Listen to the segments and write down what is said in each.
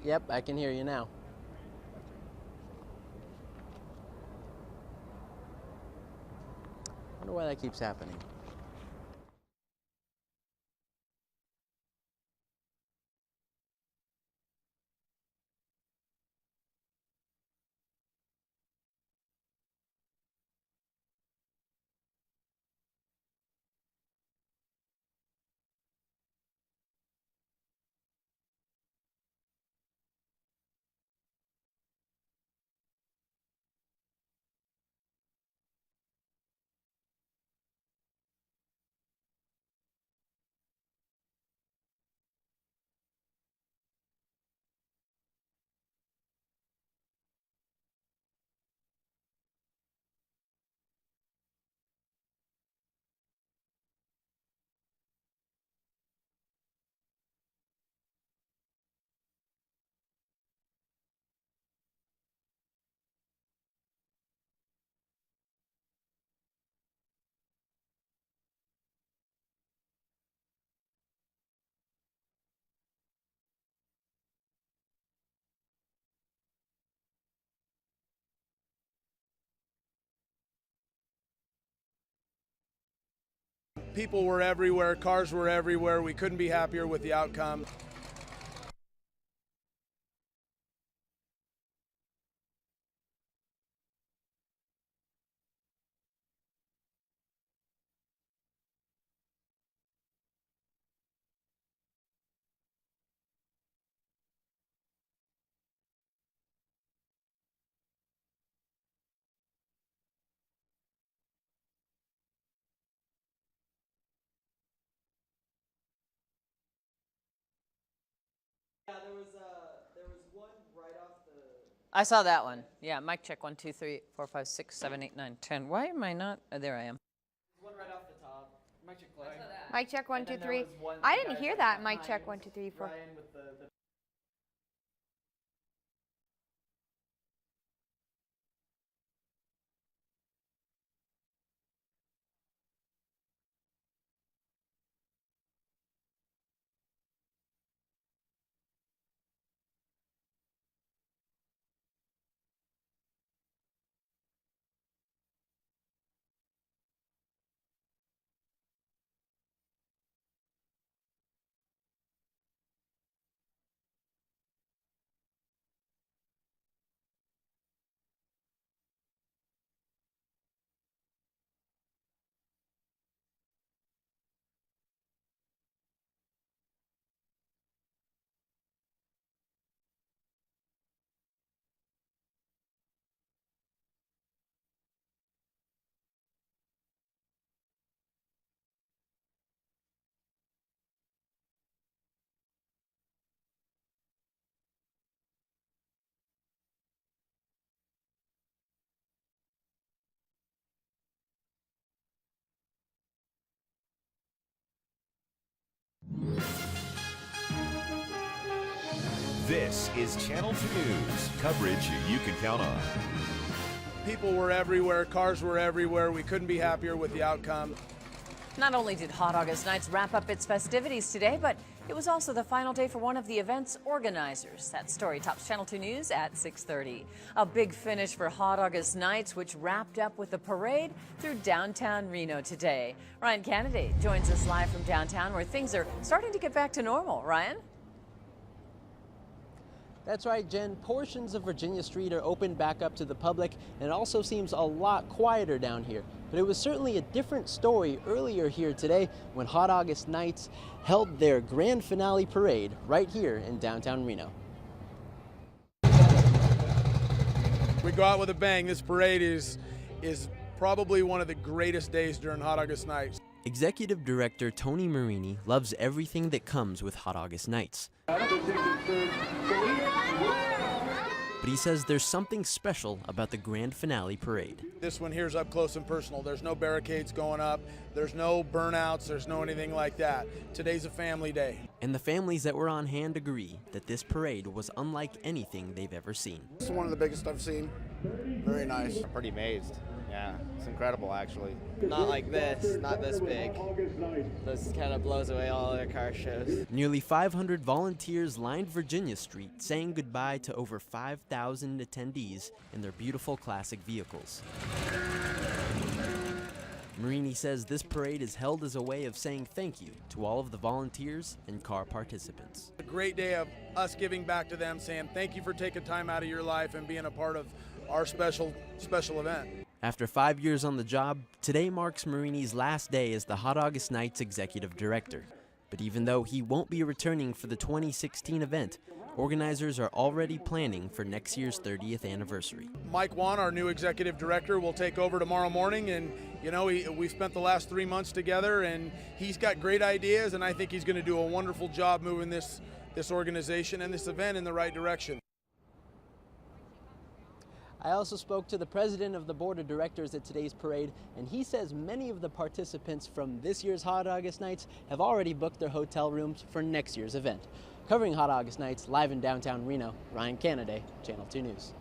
Yep, I can hear you now. I wonder why that keeps happening. People were everywhere, cars were everywhere. We couldn't be happier with the outcome. I saw that one. Yeah, mic check 1, 2, 3, 4, 5, 6, 7, 8, 9, 10. Why am I not? Oh, there I am. One right off the top. Mic check, Chloe. Mic check 1, 2, And then 3. there was one- I the didn't guys hear like that. Mic behind check 1, 2, 3, 4. Ryan with the This is Channel 2 News, coverage you can count on. People were everywhere, cars were everywhere. We couldn't be happier with the outcome. Not only did Hot August Nights wrap up its festivities today, but it was also the final day for one of the event's organizers. That story tops Channel 2 News at 6:30. A big finish for Hot August Nights, which wrapped up with a parade through downtown Reno today. Ryan Kennedy joins us live from downtown, where things are starting to get back to normal. Ryan? That's right, Jen. Portions of Virginia Street are opened back up to the public, and it also seems a lot quieter down here. But it was certainly a different story earlier here today when Hot August Nights held their grand finale parade right here in downtown Reno. We go out with a bang. This parade is probably one of the greatest days during Hot August Nights. Executive Director Tony Marini loves everything that comes with Hot August Nights. But he says there's something special about the grand finale parade. This one here is up close and personal. There's no barricades going up. There's no burnouts. There's no anything like that. Today's a family day. And the families that were on hand agree that this parade was unlike anything they've ever seen. This is one of the biggest I've seen. Very nice. I'm pretty amazed. Yeah, it's incredible actually. Not like this, not this big. This kind of blows away all other car shows. Nearly 500 volunteers lined Virginia Street, saying goodbye to over 5,000 attendees in their beautiful classic vehicles. Marini says this parade is held as a way of saying thank you to all of the volunteers and car participants. A great day of us giving back to them, saying thank you for taking time out of your life and being a part of our special event. After 5 years on the job, today marks Marini's last day as the Hot August Nights Executive Director. But even though he won't be returning for the 2016 event, organizers are already planning for next year's 30th anniversary. Mike Wan, our new executive director, will take over tomorrow morning, and you know, we've spent the last 3 months together, and he's got great ideas, and I think he's going to do a wonderful job moving this organization and this event in the right direction. I also spoke to the president of the board of directors at today's parade, and he says many of the participants from this year's Hot August Nights have already booked their hotel rooms for next year's event. Covering Hot August Nights live in downtown Reno, Ryan Canaday, Channel 2 News.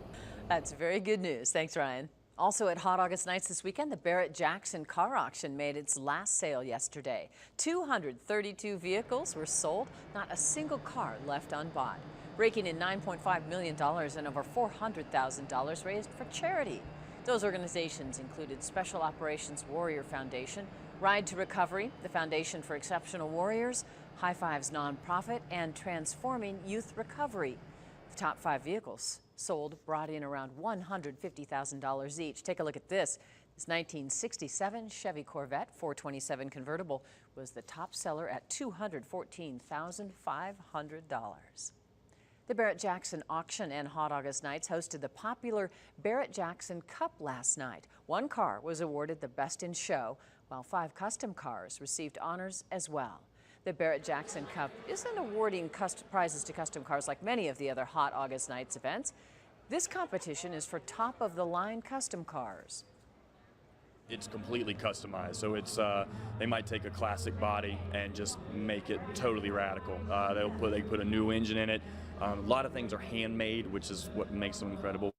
That's very good news. Thanks, Ryan. Also at Hot August Nights this weekend, the Barrett-Jackson car auction made its last sale yesterday. 232 vehicles were sold, not a single car left unbought, raking in $9.5 million and over $400,000 raised for charity. Those organizations included Special Operations Warrior Foundation, Ride to Recovery, the Foundation for Exceptional Warriors, High Fives nonprofit, and Transforming Youth Recovery. The top 5 vehicles sold brought in around $150,000 each. Take a look at this. This 1967 Chevy Corvette 427 convertible was the top seller at $214,500. The Barrett-Jackson auction and Hot August Nights hosted the popular Barrett-Jackson Cup last night. One car was awarded the Best in Show, while 5 custom cars received honors as well. The Barrett-Jackson Cup isn't awarding prizes to custom cars like many of the other Hot August Nights events. This competition is for top-of-the-line custom cars. It's completely customized, so it's they might take a classic body and just make it totally radical. They put a new engine in it. A lot of things are handmade, which is what makes them incredible.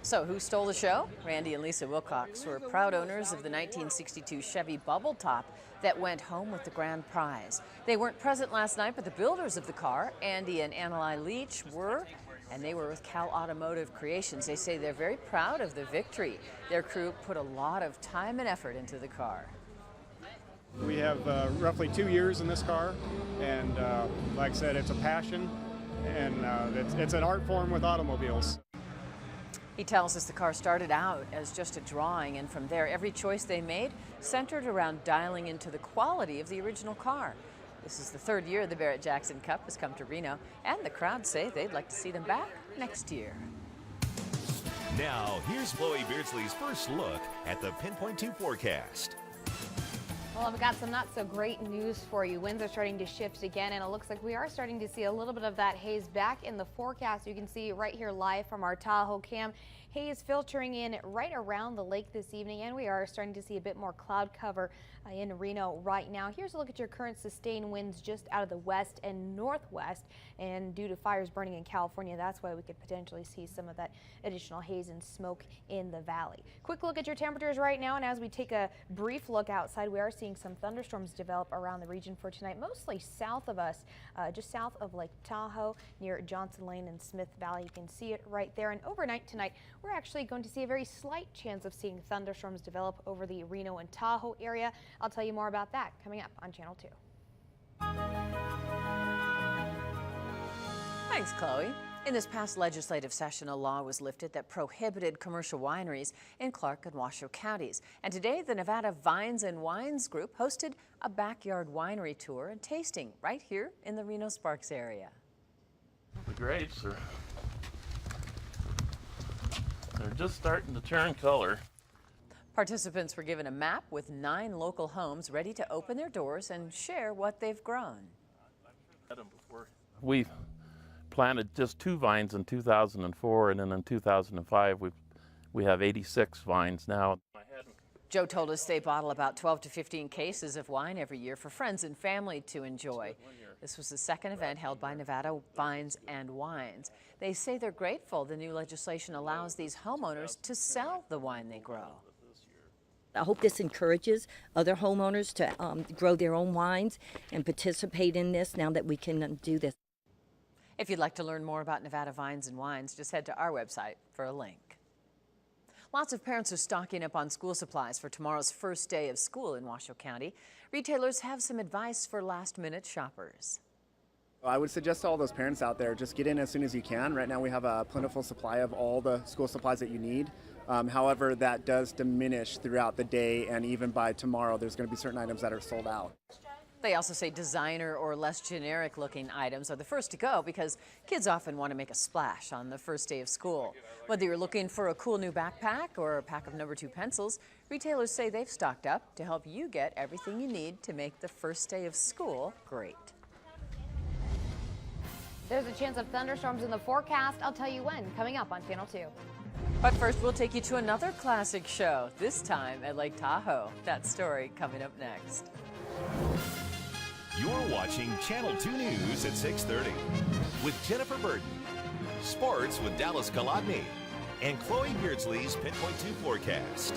So who stole the show? Randy and Lisa Wilcox were proud owners of the 1962 Chevy Bubble Top that went home with the grand prize. They weren't present last night, but the builders of the car, Andy and Annalise Leach, were, and they were with Cal Automotive Creations. They say they're very proud of the victory. Their crew put a lot of time and effort into the car. We have roughly 2 years in this car, and like I said, it's a passion, and it's an art form with automobiles. He tells us the car started out as just a drawing, and from there, every choice they made centered around dialing into the quality of the original car. This is the 3rd year the Barrett-Jackson Cup has come to Reno, and the crowd say they'd like to see them back next year. Now, here's Chloe Beardsley's first look at the Pinpoint 2 forecast. Well, I've got some not so great news for you. Winds are starting to shift again, and it looks like we are starting to see a little bit of that haze back in the forecast. You can see right here live from our Tahoe cam. Haze filtering in right around the lake this evening, and we are starting to see a bit more cloud cover in Reno right now. Here's a look at your current sustained winds just out of the west and northwest, and due to fires burning in California, that's why we could potentially see some of that additional haze and smoke in the valley. Quick look at your temperatures right now, and as we take a brief look outside, we are seeing some thunderstorms develop around the region for tonight, mostly south of us, just south of Lake Tahoe near Johnson Lane and Smith Valley. You can see it right there, and overnight tonight, we're actually going to see a very slight chance of seeing thunderstorms develop over the Reno and Tahoe area. I'll tell you more about that coming up on Channel 2. Thanks, Chloe. In this past legislative session, a law was lifted that prohibited commercial wineries in Clark and Washoe counties. And today, the Nevada Vines and Wines group hosted a backyard winery tour and tasting right here in the Reno-Sparks area. The grapes they're just starting to turn color. Participants were given a map with 9 local homes ready to open their doors and share what they've grown. We planted just 2 vines in 2004, and then in 2005 we have 86 vines now. Joe told us they bottle about 12 to 15 cases of wine every year for friends and family to enjoy. This was the 2nd event held by Nevada Vines and Wines. They say they're grateful the new legislation allows these homeowners to sell the wine they grow. I hope this encourages other homeowners to grow their own wines and participate in this now that we can do this. If you'd like to learn more about Nevada Vines and Wines, just head to our website for a link. Lots of parents are stocking up on school supplies for tomorrow's first day of school in Washoe County. Retailers have some advice for last-minute shoppers. I would suggest to all those parents out there, just get in as soon as you can. Right now we have a plentiful supply of all the school supplies that you need. However, that does diminish throughout the day, and even by tomorrow there's going to be certain items that are sold out. They also say designer or less generic looking items are the first to go because kids often want to make a splash on the first day of school. Whether you're looking for a cool new backpack or a pack of No. 2 pencils, retailers say they've stocked up to help you get everything you need to make the first day of school great. There's a chance of thunderstorms in the forecast. I'll tell you when, coming up on Channel 2. But first, we'll take you to another classic show, this time at Lake Tahoe. That story coming up next. You're watching Channel 2 News at 6:30 with Jennifer Burton, sports with Dallas Kolodny, and Chloe Beardsley's Pinpoint 2 forecast.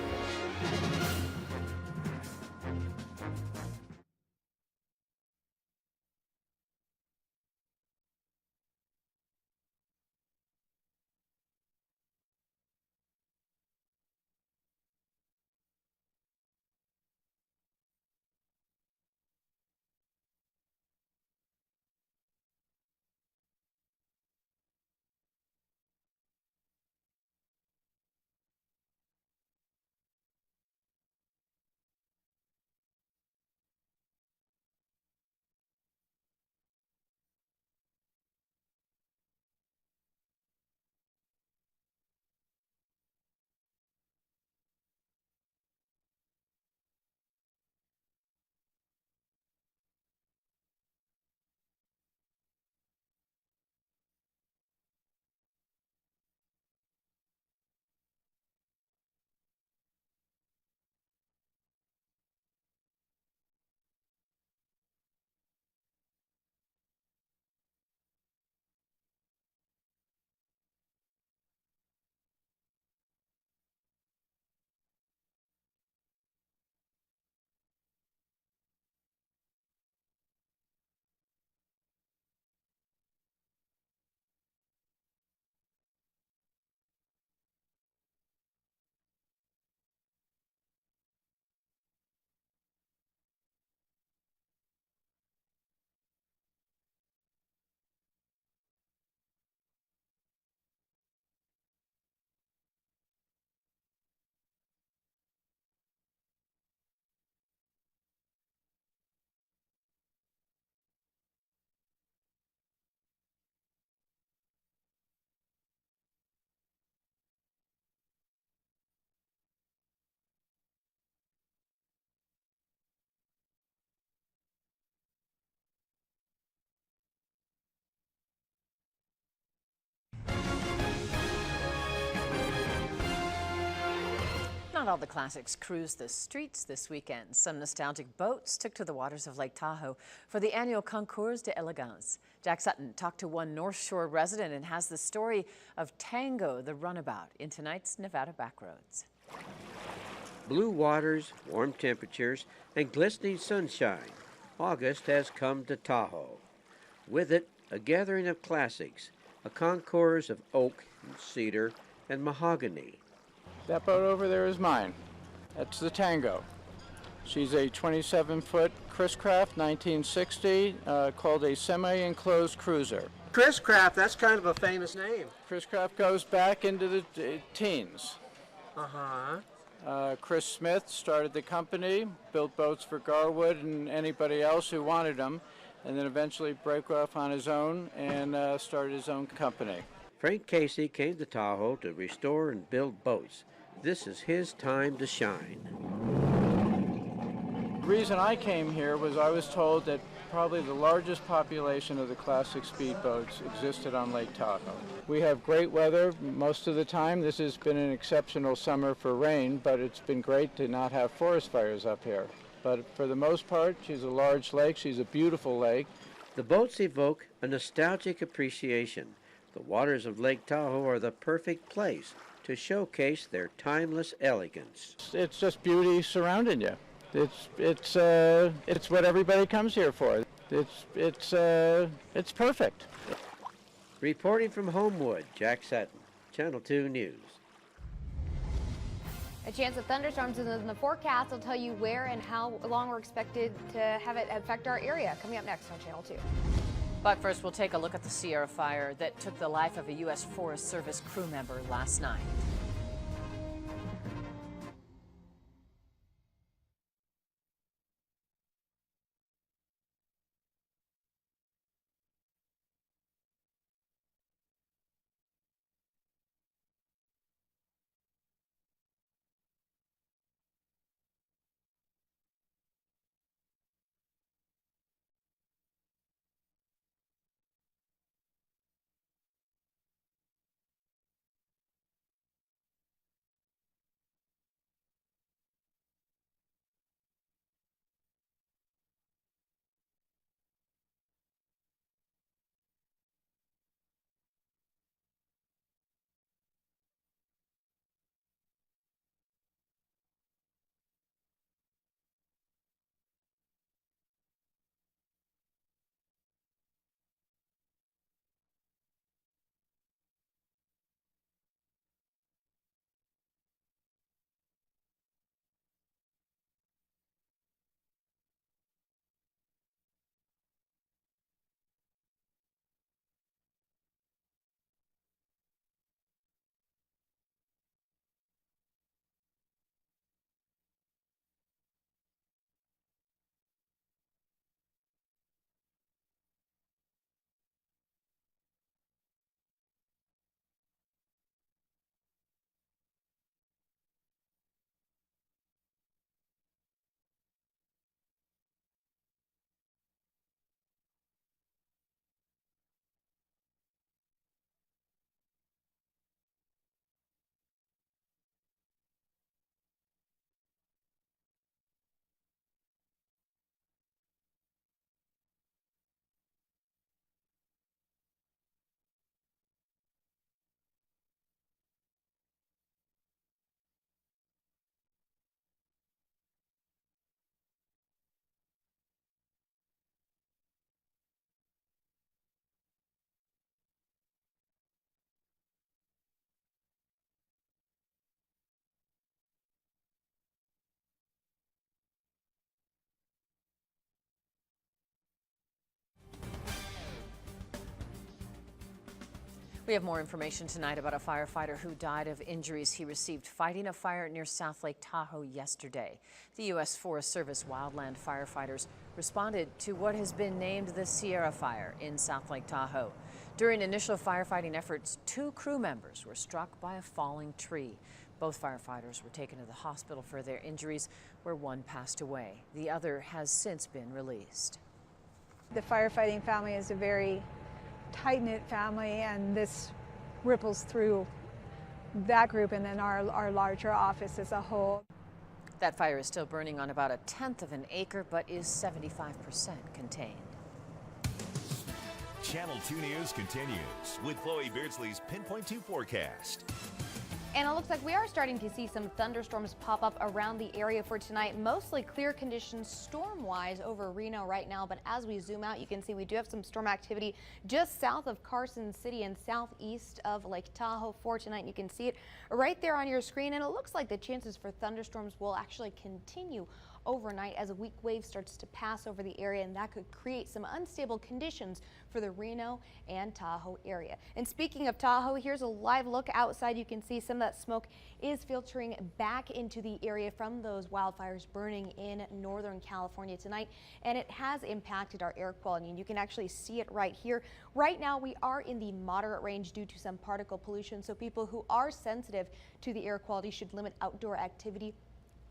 Not all the classics cruised the streets this weekend. Some nostalgic boats took to the waters of Lake Tahoe for the annual Concours d'Elegance. Jack Sutton talked to one North Shore resident and has the story of Tango, the runabout, in tonight's Nevada Backroads. Blue waters, warm temperatures, and glistening sunshine. August has come to Tahoe. With it, a gathering of classics, a concours of oak and cedar and mahogany. That boat over there is mine. That's the Tango. She's a 27-foot Chris Craft 1960 called a semi-enclosed cruiser. Chris Craft, that's kind of a famous name. Chris Craft goes back into the teens. Uh-huh. Chris Smith started the company, built boats for Garwood and anybody else who wanted them, and then eventually broke off on his own and started his own company. Frank Casey came to Tahoe to restore and build boats. This is his time to shine. The reason I came here was I was told that probably the largest population of the classic speedboats existed on Lake Tahoe. We have great weather most of the time. This has been an exceptional summer for rain, but it's been great to not have forest fires up here. But for the most part, she's a large lake. She's a beautiful lake. The boats evoke a nostalgic appreciation. The waters of Lake Tahoe are the perfect place to showcase their timeless elegance. It's just beauty surrounding you. It's what everybody comes here for. It's perfect. Reporting from Homewood, Jack Sutton, Channel 2 News. A chance of thunderstorms is in the forecast. I'll tell you where and how long we're expected to have it affect our area. Coming up next on Channel 2. But first, we'll take a look at the Sierra fire that took the life of a U.S. Forest Service crew member last night. We have more information tonight about a firefighter who died of injuries he received fighting a fire near South Lake Tahoe yesterday. The U.S. Forest Service wildland firefighters responded to what has been named the Sierra Fire in South Lake Tahoe. During initial firefighting efforts, 2 crew members were struck by a falling tree. Both firefighters were taken to the hospital for their injuries, where one passed away. The other has since been released. The firefighting family is a very tight-knit family, and this ripples through that group and then our larger office as a whole. That fire is still burning on about 1/10 of an acre, but is 75% contained. Channel 2 News continues with Chloe Beardsley's Pinpoint 2 forecast. And it looks like we are starting to see some thunderstorms pop up around the area for tonight. Mostly clear conditions storm-wise over Reno right now. But as we zoom out, you can see we do have some storm activity just south of Carson City and southeast of Lake Tahoe for tonight. You can see it right there on your screen. And it looks like the chances for thunderstorms will actually continue overnight as a weak wave starts to pass over the area, and that could create some unstable conditions for the Reno and Tahoe area. And speaking of Tahoe, here's a live look outside. You can see some of that smoke is filtering back into the area from those wildfires burning in Northern California tonight, and it has impacted our air quality, and you can actually see it right here. Right now we are in the moderate range due to some particle pollution, so people who are sensitive to the air quality should limit outdoor activity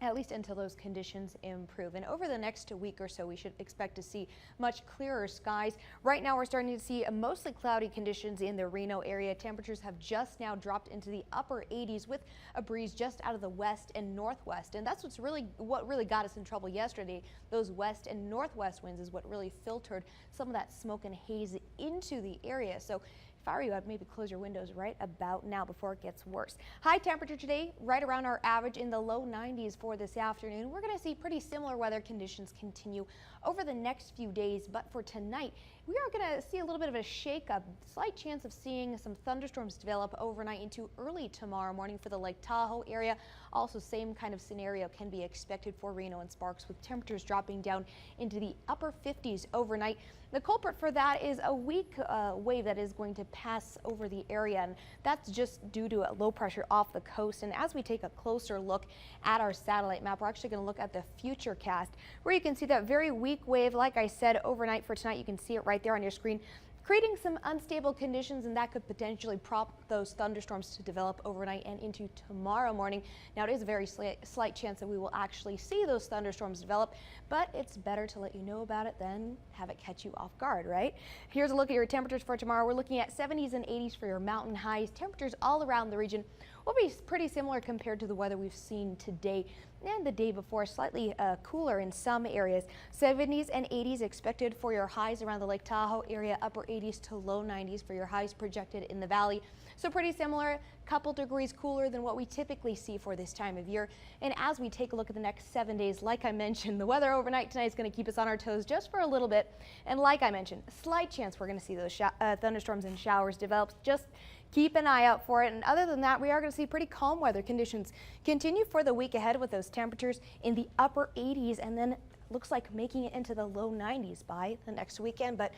at least until those conditions improve. And over the next week or so, we should expect to see much clearer skies. Right now, we're starting to see mostly cloudy conditions in the Reno area. Temperatures have just now dropped into the upper 80s with a breeze just out of the west and northwest. And that's what really got us in trouble yesterday. Those west and northwest winds is what really filtered some of that smoke and haze into the area. So If I were you, I'd maybe close your windows right about now before it gets worse. High temperature today, right around our average in the low 90s for this afternoon. We're going to see pretty similar weather conditions continue over the next few days, but for tonight, we are going to see a little bit of a shake-up. Slight chance of seeing some thunderstorms develop overnight into early tomorrow morning for the Lake Tahoe area. Also, same kind of scenario can be expected for Reno and Sparks, with temperatures dropping down into the upper 50s overnight. The culprit for that is a weak wave that is going to pass over the area, and that's just due to a low pressure off the coast. And as we take a closer look at our satellite map, we're actually going to look at the future cast, where you can see that very weak wave. Like I said, overnight for tonight, you can see it right there on your screen, creating some unstable conditions, and that could potentially prompt those thunderstorms to develop overnight and into tomorrow morning. Now, it is a very slight chance that we will actually see those thunderstorms develop, but it's better to let you know about it than have it catch you off guard, right? Here's a look at your temperatures for tomorrow. We're looking at 70s and 80s for your mountain highs. Temperatures all around the region will be pretty similar compared to the weather we've seen today and the day before, slightly cooler in some areas. 70s and 80s expected for your highs around the Lake Tahoe area, upper 80s to low 90s for your highs projected in the valley. So pretty similar, couple degrees cooler than what we typically see for this time of year. And as we take a look at the next 7 days, like I mentioned, the weather overnight tonight is going to keep us on our toes just for a little bit. And like I mentioned, slight chance we're going to see those thunderstorms and showers develop. Just keep an eye out for it. And other than that, we are going to see pretty calm weather conditions continue for the week ahead, with those temperatures in the upper 80s, and then looks like making it into the low 90s by the next weekend. But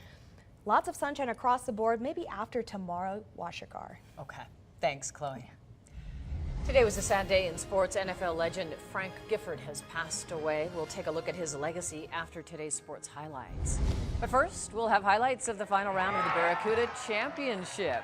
lots of sunshine across the board. Maybe after tomorrow, wash your car. Okay. Thanks, Chloe. Today was a sad day in sports. NFL legend Frank Gifford has passed away. We'll take a look at his legacy after today's sports highlights. But first, we'll have highlights of the final round of the Barracuda Championship.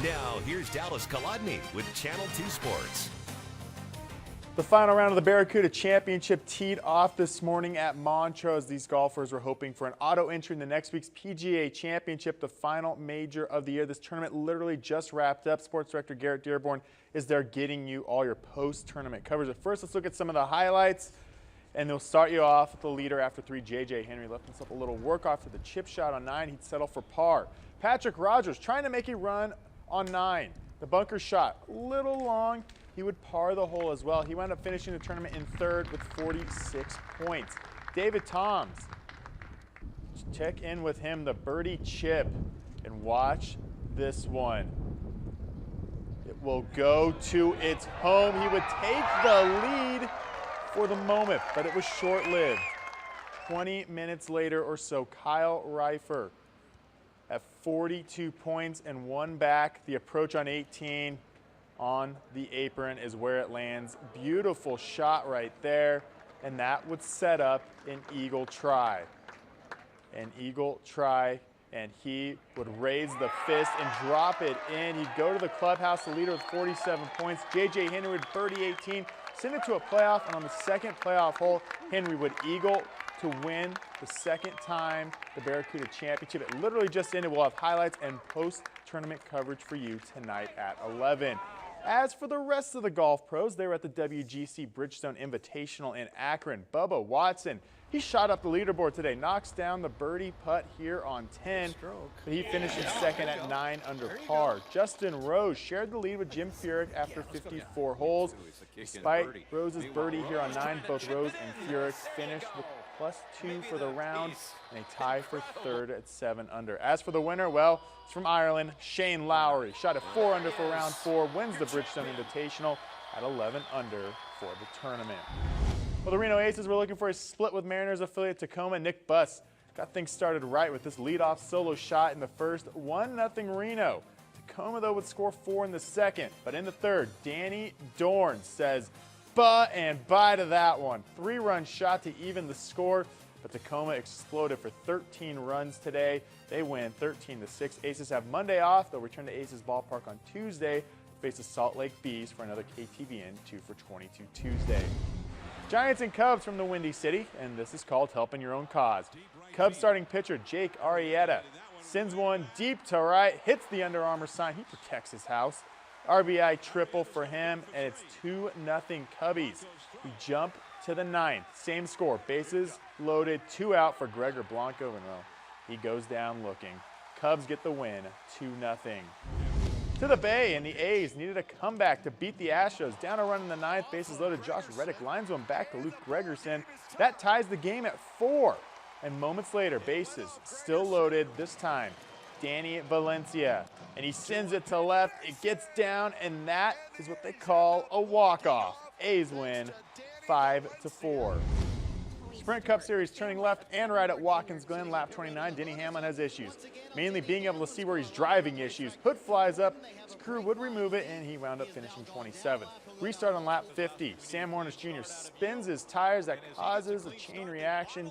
Now, here's Dallas Kolodny with Channel 2 Sports. The final round of the Barracuda Championship teed off this morning at Montrose. These golfers were hoping for an auto entry in the next week's PGA Championship, the final major of the year. This tournament literally just wrapped up. Sports Director Garrett Dearborn is there getting you all your post-tournament coverage. But first, let's look at some of the highlights. And they'll start you off with the leader after 3, J.J. Henry. Left himself a little work off to the chip shot on 9. He'd settle for par. Patrick Rogers trying to make a run on 9. The bunker shot a little long. He would par the hole as well. He wound up finishing the tournament in 3rd with 46 points. David Toms, check in with him, the birdie chip, and watch this one. It will go to its home. He would take the lead for the moment, but it was short-lived. 20 minutes later or so, Kyle Reifer at 42 points and one back. The approach on 18 on the apron is where it lands. Beautiful shot right there, and that would set up an eagle try. An eagle try, and he would raise the fist and drop it in. He'd go to the clubhouse, the leader with 47 points. J.J. Henry would birdie 18, send it to a playoff, and on the second playoff hole, Henry would eagle to win the second time the Barracuda Championship. It literally just ended. We'll have highlights and post-tournament coverage for you tonight at 11. As for the rest of the golf pros, they were at the WGC Bridgestone Invitational in Akron. Bubba Watson, he shot up the leaderboard today, knocks down the birdie putt here on 10, but he finishes second at 9 under par. Justin Rose shared the lead with Jim Furyk after 54 holes. Despite Rose's birdie here on 9, both Rose and Furyk finished with +2 for the round and a tie for third at 7 under. As for the winner, well, it's from Ireland. Shane Lowry shot at 4 under for round 4, wins the Bridgestone Invitational at 11 under for the tournament. Well, the Reno Aces were looking for a split with Mariners affiliate Tacoma. Nick Buss got things started right with this leadoff solo shot in the first. 1-0 Reno. Tacoma, though, would score 4 in the second. But in the third, Danny Dorn says and bye to that one. 3-run shot to even the score, but Tacoma exploded for 13 runs today. They win 13-6. Aces have Monday off. They'll return to Aces Ballpark on Tuesday, face the Salt Lake Bees for another KTVN 2 for 22 Tuesday. Giants and Cubs from the Windy City, and this is called helping your own cause. Cubs starting pitcher Jake Arrieta sends one deep to right, hits the Under Armour sign. He protects his house. RBI triple for him, and it's 2-0 Cubbies. We jump to the 9th. Same score, bases loaded, 2 out for Gregor Blanco, and well, he goes down looking. Cubs get the win, 2-0. To the Bay, and the A's needed a comeback to beat the Astros. Down a run in the 9th, bases loaded. Josh Reddick lines one back to Luke Gregerson. That ties the game at 4. And moments later, bases still loaded, this time Danny Valencia, and he sends it to left. It gets down, and that is what they call a walk-off. A's win 5-4. Sprint Cup Series turning left and right at Watkins Glen, lap 29. Denny Hamlin has issues, mainly being able to see where he's driving issues. Hood flies up, his crew would remove it, and he wound up finishing 27th. Restart on lap 50. Sam Morris Jr. spins his tires. That causes a chain reaction.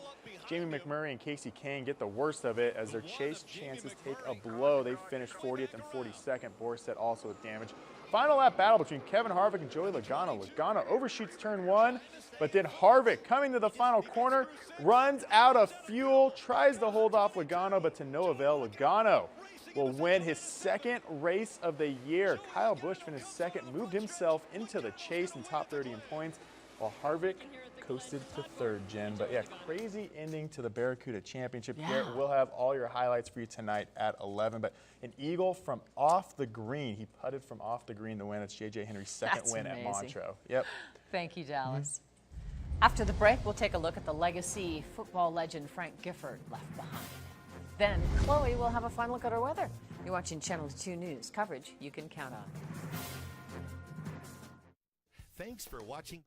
Jamie McMurray and Casey Kane get the worst of it as their chase chances take a blow. They finish 40th and 42nd. Borstedt also with damage. Final lap battle between Kevin Harvick and Joey Logano. Logano overshoots turn 1, but then Harvick, coming to the final corner, runs out of fuel, tries to hold off Logano, but to no avail. Logano will win his second race of the year. Kyle Busch finished second, moved himself into the chase in top 30 in points, while Harvick coasted to third, Jen. But yeah, crazy ending to the Barracuda Championship here. We'll have all your highlights for you tonight at 11. But an eagle from off the green. He putted from off the green to win. It's J.J. Henry's second win at Montreux. Yep. Thank you, Dallas. After the break, we'll take a look at the legacy football legend Frank Gifford left behind. Then Chloe will have a final look at our weather. You're watching Channel 2 News, coverage you can count on. Thanks for watching.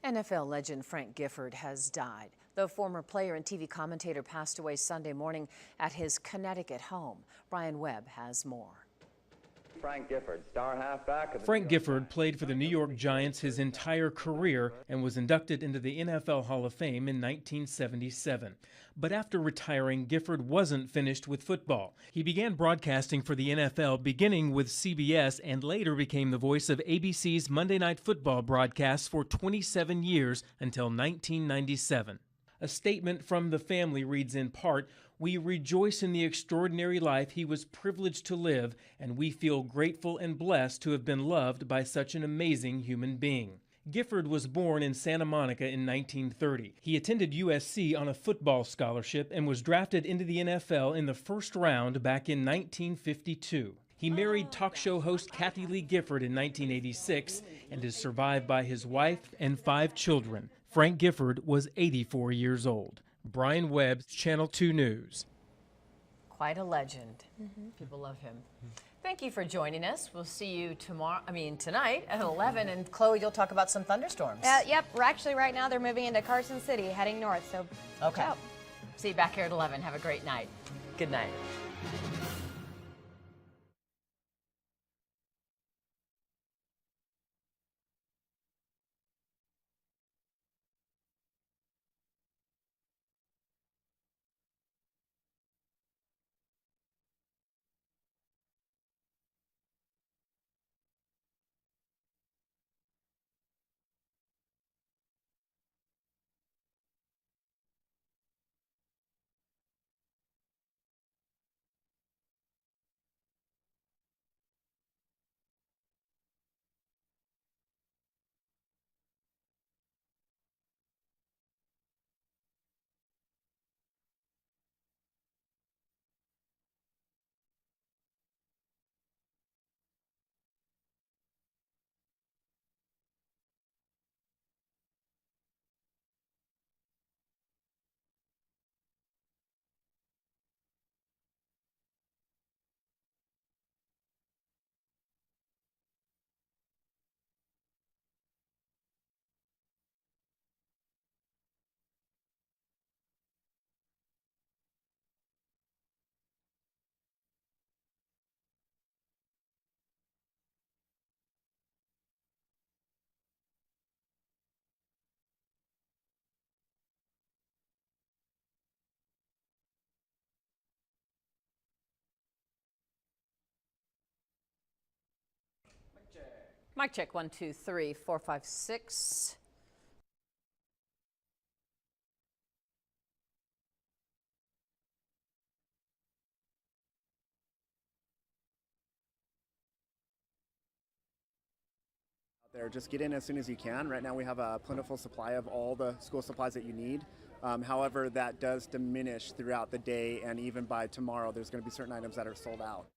NFL legend Frank Gifford has died. The former player and TV commentator passed away Sunday morning at his Connecticut home. Brian Webb has more. Frank Gifford, star halfback. Frank Gifford played for the New York Giants his entire career and was inducted into the NFL Hall of Fame in 1977. But after retiring, Gifford wasn't finished with football. He began broadcasting for the NFL, beginning with CBS, and later became the voice of ABC's Monday Night Football broadcasts for 27 years until 1997. A statement from the family reads in part, "We rejoice in the extraordinary life he was privileged to live, and we feel grateful and blessed to have been loved by such an amazing human being." Gifford was born in Santa Monica in 1930. He attended USC on a football scholarship and was drafted into the NFL in the first round back in 1952. He married talk show host Kathy Lee Gifford in 1986 and is survived by his wife and 5 children. Frank Gifford was 84 years old. Brian Webb, Channel 2 News. Quite a legend. People love him. Thank you for joining us. We'll see you tonight at 11. And Chloe, you'll talk about some thunderstorms. Yep, we're actually right now they're moving into Carson City, heading north. So okay. Watch out. See you back here at 11. Have a great night. Good night. Mic check 1, 2, 3, 4, 5, 6. There, just get in as soon as you can. Right now we have a plentiful supply of all the school supplies that you need. However, that does diminish throughout the day, and even by tomorrow there's going to be certain items that are sold out.